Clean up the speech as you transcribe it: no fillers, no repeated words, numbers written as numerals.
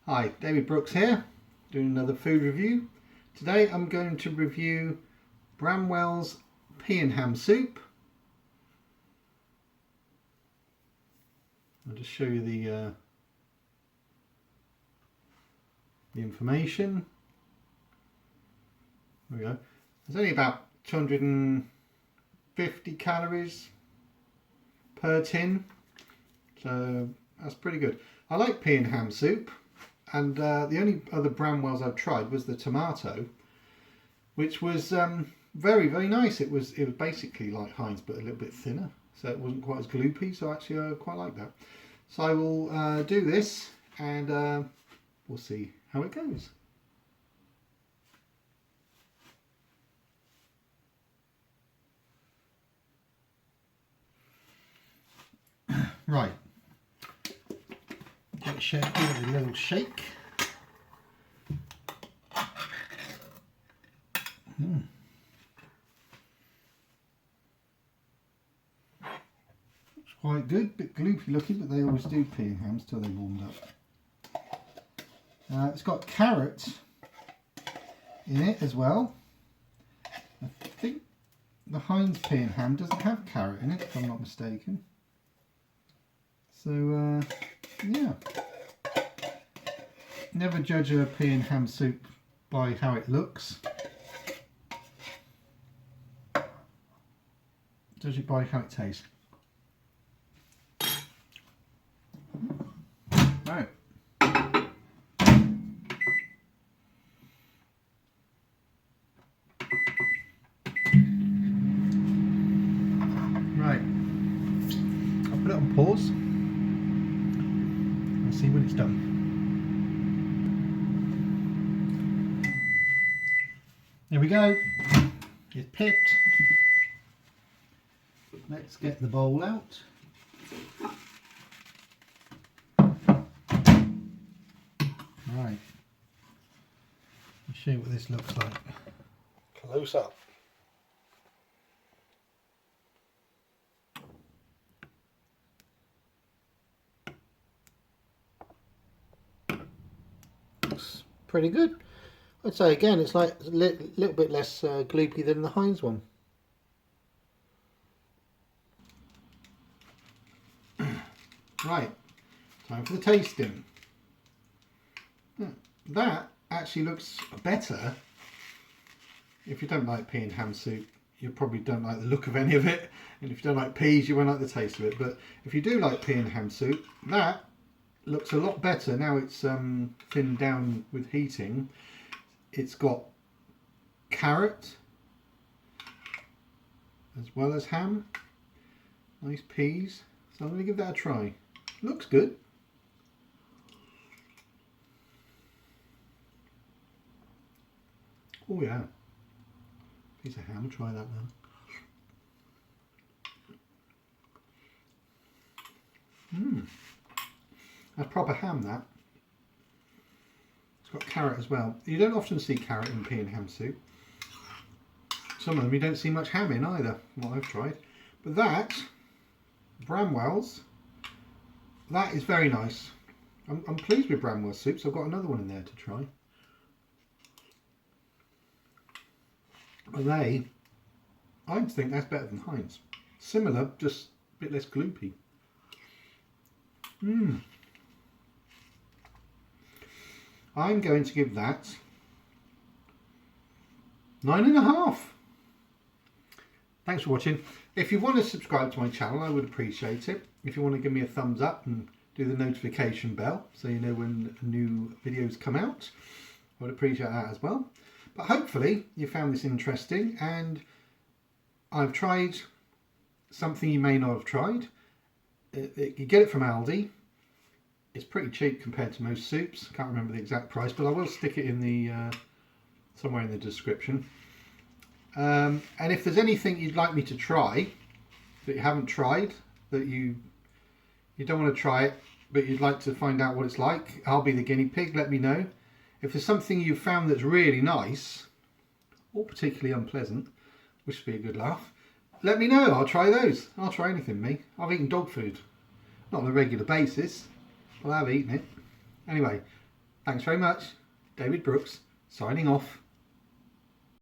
Hi, David Brooks here, doing another food review. Today I'm going to review Bramwells Pea and Ham Soup. I'll just show you the information. There we go. There's only about 250 calories per tin, so that's pretty good. I like pea and ham soup. And the only other Bramwells I've tried was the tomato, which was very, very nice. It was basically like Heinz, but a little bit thinner, so it wasn't quite as gloopy. So actually, I quite like that. So I will do this, and we'll see how it goes. Right. Give it a little shake. It's quite good, a bit gloopy looking, but they always do pea and hams till they're warmed up. It's got carrot in it as well. I think the Heinz pea and ham doesn't have carrot in it, if I'm not mistaken. So yeah, never judge a pea and ham soup by how it looks. Judge it by how it tastes. Right. Right. I'll put it on pause. See when it's done. There we go. It's pipped. Let's get the bowl out. Right. I'll show you what this looks like. Close up. Pretty good. I'd say again it's like a little bit less gloopy than the Heinz one. Right, time for the tasting. That actually looks better. If you don't like pea and ham soup, you probably don't like the look of any of it, and if you don't like peas, you won't like the taste of it. But if you do like pea and ham soup, that looks a lot better. Now it's thinned down with heating. It's got carrot as well as ham, nice peas, so I'm going to give that a try. Looks good. Oh yeah, piece of ham, try that now. That's proper ham, that. It's got carrot as well. You don't often see carrot in pea and ham soup. Some of them you don't see much ham in either, what I've tried. But that, Bramwells, that is very nice. I'm pleased with Bramwells soup, so I've got another one in there to try. But I think that's better than Heinz. Similar, just a bit less gloopy. I'm going to give that 9.5. Thanks for watching. If you want to subscribe to my channel, I would appreciate it. If you want to give me a thumbs up and do the notification bell so you know when new videos come out, I would appreciate that as well. But hopefully you found this interesting, and I've tried something you may not have tried. You get it from Aldi. It's pretty cheap compared to most soups. Can't remember the exact price, but I will stick it in the somewhere in the description. And if there's anything you'd like me to try that you haven't tried, that you don't want to try it, but you'd like to find out what it's like, I'll be the guinea pig. Let me know. If there's something you've found that's really nice or particularly unpleasant, which would be a good laugh, let me know. I'll try those. I'll try anything, me. I've eaten dog food. Not on a regular basis, but I've eaten it. Anyway, Thanks very much. David Brooks, signing off.